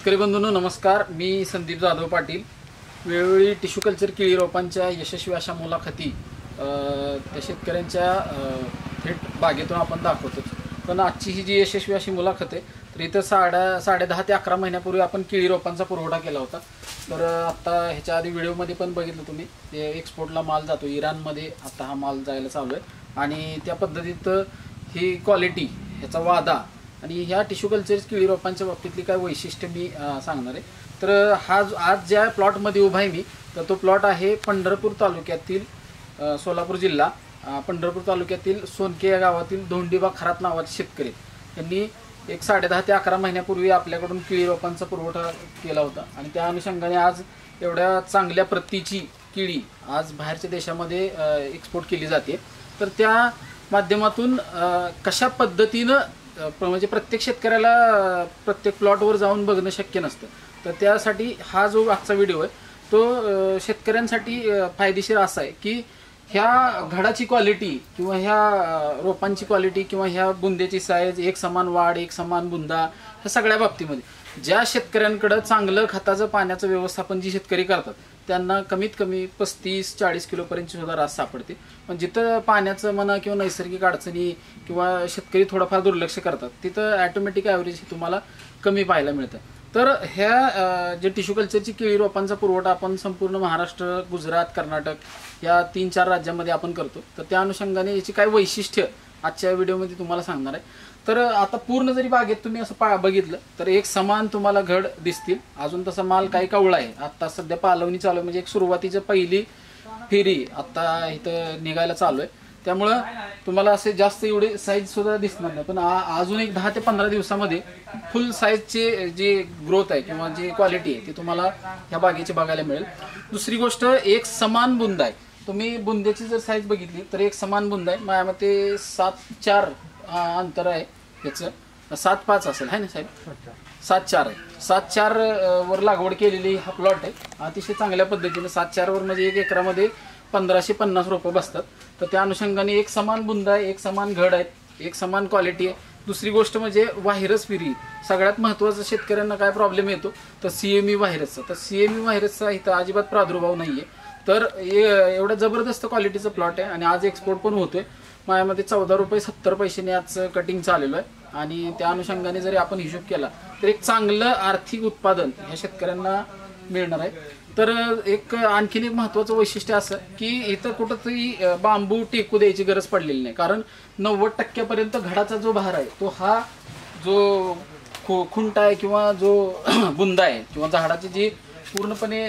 शेतकरी बंधूंनो नमस्कार। मी संदीप जाधव पाटील। वेळोवेळी टिश्यू कल्चर केळी रोपांच्या यशस्वी अशा मुलाखती त्या शेतकऱ्यांच्या थेट बागेतून आपण दाखवतो। पण आजची ही जी यशस्वी अशी मुलाखत आहे तर इथं 10.5 ते 11 महिन्यापूर्वी आपण केळी रोपांचा पुरवठा केला होता। तर आता ह्याच्या आधी व्हिडिओमध्ये पण बघितलं तुम्ही, ते एक्सपोर्टला माल जातो इराणमध्ये, आता हा माल जायला चालू आहे आणि त्या पद्धतीत ही क्वालिटी, ह्याचा वादा आणि ह्या टिश्यू कल्चर केळी रोपांच्या बाबतीतली काय वैशिष्ट्य मी सांगणार आहे। तर हा आज ज्या प्लॉटमध्ये उभा आहे मी, तर तो प्लॉट आहे पंढरपूर तालुक्यातील, सोलापूर जिल्हा, पंढरपूर तालुक्यातील सोनके या गावातील धोंडीबा खरात नावाचे शेतकरी। त्यांनी एक 10.5 ते 11 महिन्यापूर्वी आपल्याकडून केळी रोपांचा पुरवठा केला होता आणि त्या अनुषंगाने आज एवढ्या चांगल्या प्रतीची केळी आज बाहेरच्या देशामध्ये एक्सपोर्ट केली जाते। तर त्या माध्यमातून कशा पद्धतीनं म्हणजे प्रत्येक शेतकऱ्याला प्रत्येक प्लॉटवर जाऊन बघणं शक्य नसतं, तर त्यासाठी हा जो आजचा व्हिडिओ आहे तो शेतकऱ्यांसाठी फायदेशीर असा आहे की ह्या घडाची क्वालिटी किंवा ह्या रोपांची क्वालिटी किंवा ह्या बुंद्याची साईज, एक समान वाढ, एक समान बुंदा, ह्या सगळ्या बाबतीमध्ये ज्या शेतकऱ्यांकडे चांगलं खताचं पाण्याचं व्यवस्थापन जी शेतकरी करतात त्यांना कमीत कमी 35-40 किलोपर्यंतची सुद्धा रास सापडते। पण जिथं पाण्याचं म्हणा किंवा नैसर्गिक अडचणी किंवा शेतकरी थोडंफार दुर्लक्ष करतात तिथं ॲटोमॅटिक ॲव्हरेज तुम्हाला कमी पाहायला मिळतं। तर ह्या जे टिश्यू कल्चरची केळी रोपांचा पुरवठा आपण संपूर्ण महाराष्ट्र, गुजरात, कर्नाटक या 3-4 राज्यांमध्ये आपण करतो। तर त्या अनुषंगाने याची काय वैशिष्ट्य आजच्या व्हिडिओमध्ये तुम्हाला सांगणार आहे। तर आता पूर्ण जरी बागेत तुम्ही असं बघितलं तर एक समान तुम्हाला घड दिसतील। अजून तसा माल काही कवळा आहे, आता सध्या पालवणी चालू आहे, म्हणजे एक सुरुवातीची पहिली फेरी आता इथं निघायला चालू आहे, त्यामुळं तुम्हाला असे जास्त एवढे साईज सुद्धा दिसणार नाही। पण अजून एक 10 ते 15 दिवसामध्ये फुल साईजचे जे ग्रोथ आहे किंवा जी क्वालिटी आहे ती तुम्हाला ह्या बागेची बघायला मिळेल। दुसरी गोष्ट, एक समान बुंदा आहे। तुम्ही बुंद्याची जर साईज बघितली तर एक समान बुंदा आहे, माझ्या मते 7-4 अंतर आहे याचं, 7-5 असेल आहे ना साहेब, 7-4 आहे। 7-4 वर लागवड केलेली हा प्लॉट आहे, अतिशय चांगल्या पद्धतीने 7-4 वर म्हणजे 1 एकरामध्ये 1550 रोपं बसतात। तर त्या अनुषंगाने एक समान बुंदा आहे, एक समान घड आहेत, एक समान क्वालिटी आहे। दुसरी गोष्ट म्हणजे व्हायरस फ्री, सगळ्यात महत्त्वाचं शेतकऱ्यांना काय प्रॉब्लेम येतो तर CME व्हायरसचा, तर CME व्हायरसचा इथं अजिबात प्रादुर्भाव नाही आहे। तर एवढा जबरदस्त क्वालिटीचा प्लॉट आहे आणि आज एक्सपोर्ट पण होतोय। माझ्यामध्ये 14 रुपये 70 पैशाने आज कटिंग चाललेलं आहे आणि त्या अनुषंगाने जरी आपण हिशोब केला तर एक चांगलं आर्थिक उत्पादन ह्या शेतकऱ्यांना मिळणार आहे। तर एक आणखीन एक महत्त्वाचं वैशिष्ट्य असं की इथं कुठंतरी बांबू टेकू द्यायची गरज पडलेली नाही, कारण 90% घडाचा जो भार आहे तो हा जो खुंट आहे किंवा जो बुंदा आहे किंवा झाडाची जी पूर्णपणे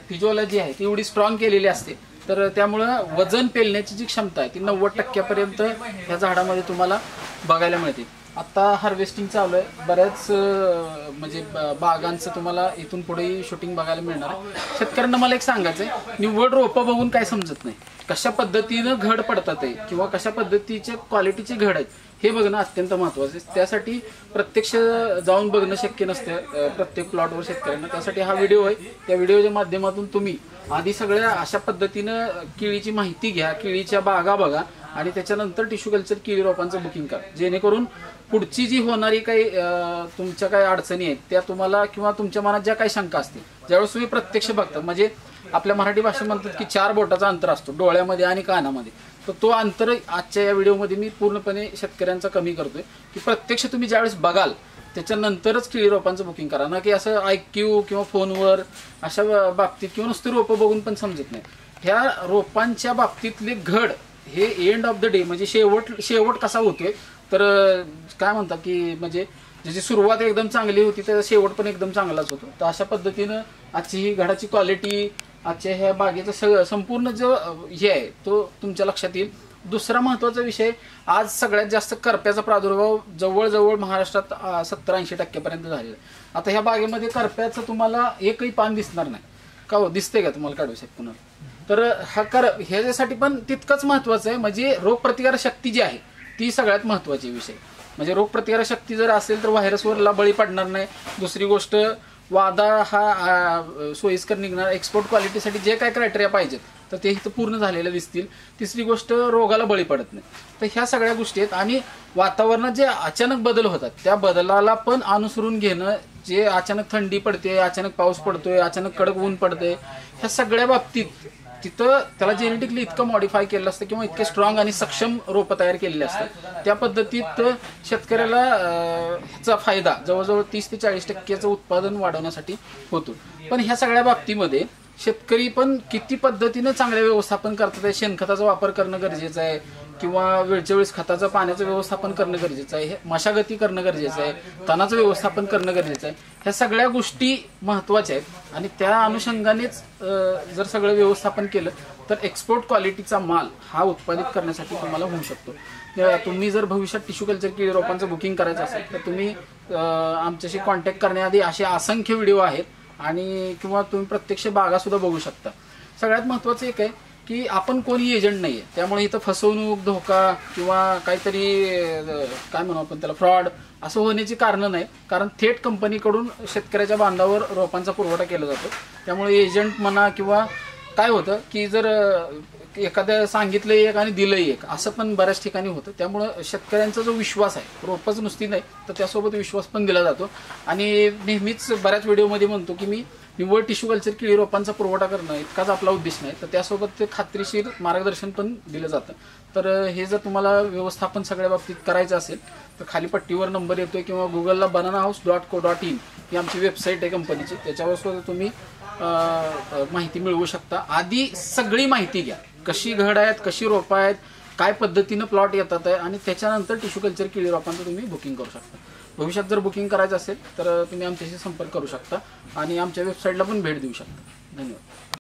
फिजिओलॉजी आहे ती एवढी स्ट्रॉंग केलेली असते। तर त्यामुळं वजन पेलण्याची जी क्षमता आहे ती 90% ह्या झाडामध्ये तुम्हाला बघायला मिळते। आता हार्वेस्टिंग चालू आहे, बऱ्याच म्हणजे बागांचं तुम्हाला इथून पुढेही शूटिंग बघायला मिळणार आहे। शेतकऱ्यांना मला एक सांगायचं आहे, निव्वळ रोपं बघून काय समजत नाही, कशा पद्धतीनं घड पडतात आहे किंवा कशा पद्धतीचे क्वालिटीचे घड आहेत हे बघणं अत्यंत महत्त्वाचं आहे। त्यासाठी प्रत्यक्ष जाऊन बघणं शक्य नसतं प्रत्येक प्लॉटवर शेतकऱ्यांना, त्यासाठी हा व्हिडिओ आहे। त्या व्हिडिओच्या माध्यमातून तुम्ही आधी सगळ्या अशा पद्धतीनं केळीची माहिती घ्या, केळीच्या बागा बघा आणि त्याच्यानंतर टिश्यू कल्चर केळी रोपांचं बुकिंग करा, जेणेकरून पुढची जी होणारी काही तुमच्या काही अडचणी आहेत त्या तुम्हाला किंवा तुमच्या मनात ज्या काही शंका असतील ज्यावेळेस तुम्ही प्रत्यक्ष बघता, म्हणजे आपल्या मराठी भाषेत म्हणतात की 4 बोटाचा अंतर असतो डोळ्यामध्ये आणि कानामध्ये, तर तो अंतर आजच्या या व्हिडिओमध्ये मी पूर्णपणे शेतकऱ्यांचा कमी करतोय की प्रत्यक्ष तुम्ही ज्यावेळेस बघाल त्याच्यानंतरच केळी रोपांचं बुकिंग करा, ना की असं IQ किंवा फोनवर अशा बाबतीत किंवा नुसती रोपं बघून पण समजत नाही। ह्या रोपांच्या बाबतीतले घड हे एंड ऑफ द डे म्हणजे शेवट कसा होतोय तर काय म्हणतात की म्हणजे ज्याची सुरुवात एकदम चांगली होती तर शेवट पण एकदम चांगलाच होतो। तर अशा पद्धतीनं आजची ही घडाची क्वालिटी, आजच्या ह्या बागेचं संपूर्ण जो हे आहे तो तुमच्या लक्षात येईल। दुसरा महत्त्वाचा विषय, आज सगळ्यात जास्त करप्याचा प्रादुर्भाव जवळजवळ महाराष्ट्रात 70-80% झालेला आहे। आता ह्या बागेमध्ये करप्याचं तुम्हाला एकही पान दिसणार नाही का, हो दिसते का तुम्हाला काढू शकतो पुन्हा? तर हा ह्याच्यासाठी पण तितकंच महत्त्वाचं आहे, म्हणजे रोगप्रतिकारक शक्ती जी आहे ती सगळ्यात महत्त्वाची विषय। म्हणजे रोगप्रतिकारक शक्ती जर असेल तर व्हायरसवरला बळी पडणार नाही। दुसरी गोष्ट, वादा हा सोयीस्कर निघणार, एक्सपोर्ट क्वालिटीसाठी जे काय क्रायटेरिया पाहिजेत तर ते इथं पूर्ण झालेले दिसतील। तिसरी गोष्ट, रोगाला बळी पडत नाही। तर ह्या सगळ्या गोष्टी आहेत आणि वातावरणात जे अचानक बदल होतात त्या बदलाला पण अनुसरून घेणं जे अचानक थंडी पडते, अचानक पाऊस पडतोय, अचानक कडक ऊन पडते, ह्या सगळ्या बाबतीत तिथं त्याला जेनेटिकली इतकं मॉडिफाय केलं असतं किंवा इतके स्ट्रॉंग आणि सक्षम रोपं तयार केलेली असतात, त्या पद्धतीत शेतकऱ्याला ह्याचा फायदा जवळजवळ 30 ते 40% उत्पादन वाढवण्यासाठी होतो. पण ह्या सगळ्या बाबतीमध्ये शेतकरी पण किती पद्धतीनं चांगले व्यवस्थापन करतात. शेणखताचा वापर करणं गरजेचं आहे किंवा वेळच्या वेळेस खताचं पाण्याचं व्यवस्थापन करणं गरजेचं आहे, मशागती करणं गरजेचं आहे, तणाचं व्यवस्थापन करणं गरजेचं आहे. ह्या सगळ्या गोष्टी महत्त्वाच्या आहेत आणि त्या अनुषंगानेच जर सगळं व्यवस्थापन केलं तर एक्सपोर्ट क्वालिटीचा माल हा उत्पादित करण्यासाठी तुम्हाला होऊ शकतो. तुम्ही जर भविष्यात टिश्यू कल्चर केळी रोपांचं बुकिंग करायचं असेल तर तुम्ही आमच्याशी कॉन्टॅक्ट करण्याआधी असे असंख्य व्हिडिओ आहेत आणि किंवा तुम्ही प्रत्यक्ष बागा सुद्धा बघू शकता. सगळ्यात महत्त्वाचं एक आहे की आपण कोणी एजंट नाहीये, त्यामुळे इथं फसवणूक, धोका किंवा काहीतरी काय म्हणू आपण त्याला फ्रॉड असं होण्याची कारणं नाहीत. कारण थेट कंपनीकडून शेतकऱ्याच्या बांधावर रोपांचा पुरवठा केला जातो. त्यामुळे एजंट म्हणा किंवा काय होतं की जर एखाद्या सांगितलं एक आणि दिलं एक असं पण बऱ्याच ठिकाणी होतं. त्यामुळं शेतकऱ्यांचा जो विश्वास आहे, रोपच नुसती नाही तर त्यासोबत विश्वास पण दिला जातो. आणि नेहमीच बऱ्याच व्हिडिओमध्ये म्हणतो की मी निव्वळ टिश्यू कल्चर केळी रोपांचा पुरवठा करणं इतकाच आपला उद्देश नाही, तर त्यासोबत ते खात्रीशीर मार्गदर्शन पण दिलं जातं. तर हे जर तुम्हाला व्यवस्थापन सगळ्या बाबतीत करायचं असेल तर खाली पट्टीवर नंबर येतोय किंवा गुगलला bananahouse.co.in ही आमची वेबसाईट आहे कंपनीची, त्याच्यावर सुद्धा तुम्ही माहिती मिळवू शकता. आधी सगळी माहिती घ्या, कशी घड आहेत, कशी रोपं आहेत, काय पद्धतीनं प्लॉट येतात आहे आणि त्याच्यानंतर टिश्यू कल्चर केळी रोपांचं तुम्ही बुकिंग करू शकता. भविष्यात जर बुकिंग करायचं असेल तर तुम्ही आमच्याशी संपर्क करू शकता आणि आमच्या वेबसाईटला पण भेट देऊ शकता. धन्यवाद.